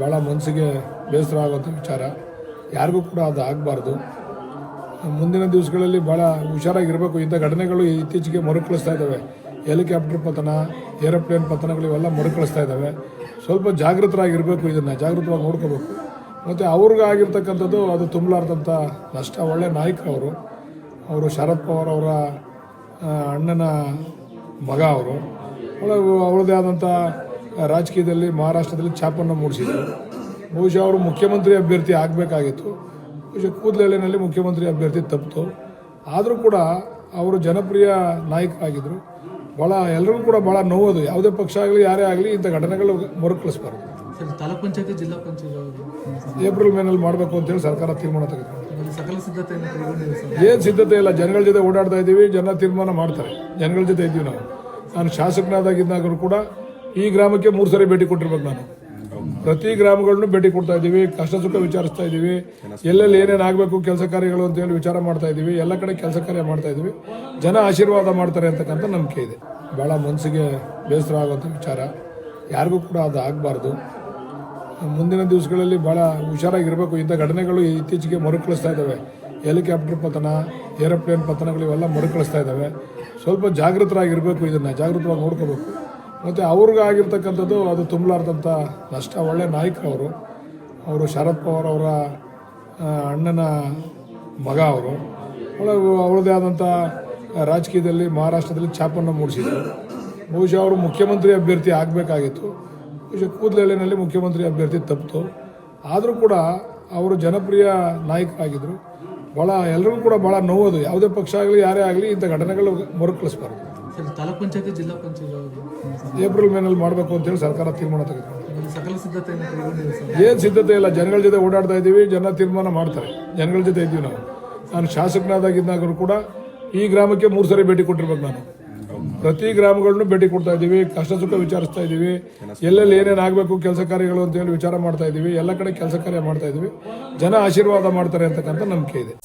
ಭಾಳ ಮನಸ್ಸಿಗೆ ಬೇಸರ ಆಗುವಂಥ ವಿಚಾರ. ಯಾರಿಗೂ ಕೂಡ ಅದು ಆಗಬಾರ್ದು. ಮುಂದಿನ ದಿವಸಗಳಲ್ಲಿ ಭಾಳ ಹುಷಾರಾಗಿರಬೇಕು. ಇಂಥ ಘಟನೆಗಳು ಇತ್ತೀಚೆಗೆ ಮರುಕಳಿಸ್ತಾ ಇದ್ದಾವೆ. ಹೆಲಿಕಾಪ್ಟರ್ ಪತನ, ಏರೋಪ್ಲೇನ್ ಪತನಗಳು ಇವೆಲ್ಲ ಮರುಕಳಿಸ್ತಾ ಇದ್ದಾವೆ. ಸ್ವಲ್ಪ ಜಾಗೃತರಾಗಿರಬೇಕು, ಇದನ್ನು ಜಾಗೃತವಾಗಿ ನೋಡ್ಕೋಬೇಕು. ಮತ್ತು ಅವ್ರಿಗೆ ಆಗಿರ್ತಕ್ಕಂಥದ್ದು ಅದು ತುಂಬಲಾರ್ದಂಥ ನಷ್ಟ. ಒಳ್ಳೆಯ ನಾಯಕರು ಅವರು ಶರದ್ ಪವಾರ್ ಅವರ ಅಣ್ಣನ ಮಗ ಅವರು. ಅವರದೇ ಆದಂಥ ರಾಜಕೀಯದಲ್ಲಿ ಮಹಾರಾಷ್ಟ್ರದಲ್ಲಿ ಛಾಪನ್ನು ಮೂಡಿಸಿದರು. ಬಹುಶಃ ಅವರು ಮುಖ್ಯಮಂತ್ರಿ ಅಭ್ಯರ್ಥಿ ಆಗಬೇಕಾಗಿತ್ತು. ಬಹುಶಃ ಕೂದಲೆಳೆನಲ್ಲಿ ಮುಖ್ಯಮಂತ್ರಿ ಅಭ್ಯರ್ಥಿ ತಪ್ಪಿತು. ಆದರೂ ಕೂಡ ಅವರು ಜನಪ್ರಿಯ ನಾಯಕರಾಗಿದ್ದರು. ಭಾಳ ಎಲ್ಲರಿಗೂ ಕೂಡ ಭಾಳ ನೋವೋದು. ಯಾವುದೇ ಪಕ್ಷ ಆಗಲಿ ಯಾರೇ ಆಗಲಿ ಇಂಥ ಘಟನೆಗಳು ಮರುಕಳಿಸಬಾರ್ದು. ತಾಲೂಕ್ ಪಂಚಾಯತಿ ಜಿಲ್ಲಾ ಪಂಚಾಯತ್ ಏಪ್ರಿಲ್ ಮೇನಲ್ಲಿ ಮಾಡಬೇಕು ಅಂತೇಳಿ ಸರ್ಕಾರ ತೀರ್ಮಾನ ತೆಗೆದುಕೊಂಡು ಸಕಲ ಸಿದ್ಧತೆಯನ್ನು ಕೈಗೊಂಡಿದೆ ಸರ್. ಏನು ಸಿದ್ಧತೆ ಇಲ್ಲ. ಜನಗಳ ಜೊತೆ ಓಡಾಡ್ತಾ ಇದ್ದೀವಿ. ಜನ ತೀರ್ಮಾನ ಮಾಡ್ತಾರೆ. ಜನಗಳ ಜೊತೆ ಇದ್ದೀವಿ ನಾವು. ನಾನು ಶಾಸಕನಾದಾಗಿದ್ದಾಗಲೂ ಕೂಡ ಈ ಗ್ರಾಮಕ್ಕೆ 3 ಸರಿ ಭೇಟಿ ಕೊಟ್ಟಿರ್ಬೇಕು. ನಾನು ಪ್ರತಿ ಗ್ರಾಮಗಳನ್ನು ಭೇಟಿ ಕೊಡ್ತಾ ಇದ್ದೀವಿ. ಕಷ್ಟ ಸುಖ ವಿಚಾರಿಸ್ತಾ ಇದ್ದೀವಿ. ಎಲ್ಲೆಲ್ಲಿ ಏನೇನು ಆಗಬೇಕು ಕೆಲಸ ಕಾರ್ಯಗಳು ಅಂತೇಳಿ ವಿಚಾರ ಮಾಡ್ತಾ ಇದ್ದೀವಿ. ಎಲ್ಲ ಕಡೆ ಕೆಲಸ ಕಾರ್ಯ ಮಾಡ್ತಾ ಇದ್ದೀವಿ. ಜನ ಆಶೀರ್ವಾದ ಮಾಡ್ತಾರೆ ಅಂತಕ್ಕಂಥ ನಂಬಿಕೆ ಇದೆ. ಭಾಳ ಮನಸ್ಸಿಗೆ ಬೇಸರ ಆಗುವಂಥ ವಿಚಾರ. ಯಾರಿಗೂ ಕೂಡ ಅದು ಆಗಬಾರ್ದು. ಮುಂದಿನ ದಿವಸಗಳಲ್ಲಿ ಭಾಳ ಹುಷಾರಾಗಿರಬೇಕು. ಇಂಥ ಘಟನೆಗಳು ಇತ್ತೀಚೆಗೆ ಮರುಕಳಿಸ್ತಾ ಇದ್ದಾವೆ. ಹೆಲಿಕಾಪ್ಟರ್ ಪತನ, ಏರೋಪ್ಲೇನ್ ಪತನಗಳು ಇವೆಲ್ಲ ಮರುಕಳಿಸ್ತಾ ಇದ್ದಾವೆ. ಸ್ವಲ್ಪ ಜಾಗೃತರಾಗಿರಬೇಕು, ಇದನ್ನು ಜಾಗೃತವಾಗಿ ನೋಡ್ಕೋಬೇಕು. ಮತ್ತು ಅವ್ರಿಗೆ ಆಗಿರ್ತಕ್ಕಂಥದ್ದು ಅದು ತುಂಬಲಾರ್ದಂಥ ನಷ್ಟ. ಒಳ್ಳೆಯ ನಾಯಕರು ಅವರು ಶರದ್ ಪವಾರ್ ಅವರ ಅಣ್ಣನ ಮಗ ಅವರು. ಅವರದೇ ಆದಂಥ ರಾಜಕೀಯದಲ್ಲಿ ಮಹಾರಾಷ್ಟ್ರದಲ್ಲಿ ಛಾಪನ್ನು ಮೂಡಿಸಿದರು. ಬಹುಶಃ ಅವರು ಮುಖ್ಯಮಂತ್ರಿ ಅಭ್ಯರ್ಥಿ ಆಗಬೇಕಾಗಿತ್ತು. ಬಹುಶಃ ಕೂದಲೆಳೆನಲ್ಲಿ ಮುಖ್ಯಮಂತ್ರಿ ಅಭ್ಯರ್ಥಿ ತಪ್ಪಿತು. ಆದರೂ ಕೂಡ ಅವರು ಜನಪ್ರಿಯ ನಾಯಕರಾಗಿದ್ದರು. ಭಾಳ ಎಲ್ಲರಿಗೂ ಕೂಡ ಭಾಳ ನೋವೋದು. ಯಾವುದೇ ಪಕ್ಷ ಆಗಲಿ ಯಾರೇ ಆಗಲಿ ಇಂಥ ಘಟನೆಗಳು ಮರುಕಳಿಸಬಾರ್ದು. ತಾಲೂಕ್ ಪಂಚಾಯತಿ ಜಿಲ್ಲಾ ಪಂಚಾಯತ್ ಏಪ್ರಿಲ್ ಮೇನಲ್ಲಿ ಮಾಡಬೇಕು ಅಂತೇಳಿ ಸರ್ಕಾರ ತೀರ್ಮಾನ ತೆಗೆದುಕೊಂಡು ಸಕಲ ಸಿದ್ಧತೆಯನ್ನು ಕೈಗೊಂಡಿದೆ ಸರ್. ಏನು ಸಿದ್ಧತೆ ಇಲ್ಲ. ಜನಗಳ ಜೊತೆ ಓಡಾಡ್ತಾ ಇದ್ದೀವಿ. ಜನ ತೀರ್ಮಾನ ಮಾಡ್ತಾರೆ. ಜನಗಳ ಜೊತೆ ಇದ್ದೀವಿ ನಾವು. ನಾನು ಶಾಸಕನಾದಾಗಿದ್ದಾಗಲೂ ಕೂಡ ಈ ಗ್ರಾಮಕ್ಕೆ 3 ಸರಿ ಭೇಟಿ ಕೊಟ್ಟಿರ್ಬೇಕು. ನಾನು ಪ್ರತಿ ಗ್ರಾಮಗಳನ್ನು ಭೇಟಿ ಕೊಡ್ತಾ ಇದ್ದೀವಿ. ಕಷ್ಟ ಸುಖ ವಿಚಾರಿಸ್ತಾ ಇದ್ದೀವಿ. ಎಲ್ಲೆಲ್ಲಿ ಏನೇನು ಆಗಬೇಕು ಕೆಲಸ ಕಾರ್ಯಗಳು ಅಂತೇಳಿ ವಿಚಾರ ಮಾಡ್ತಾ ಇದ್ದೀವಿ. ಎಲ್ಲ ಕಡೆ ಕೆಲಸ ಕಾರ್ಯ ಮಾಡ್ತಾ ಇದ್ದೀವಿ. ಜನ ಆಶೀರ್ವಾದ ಮಾಡ್ತಾರೆ ಅಂತಕ್ಕಂಥ ನಂಬಿಕೆ ಇದೆ.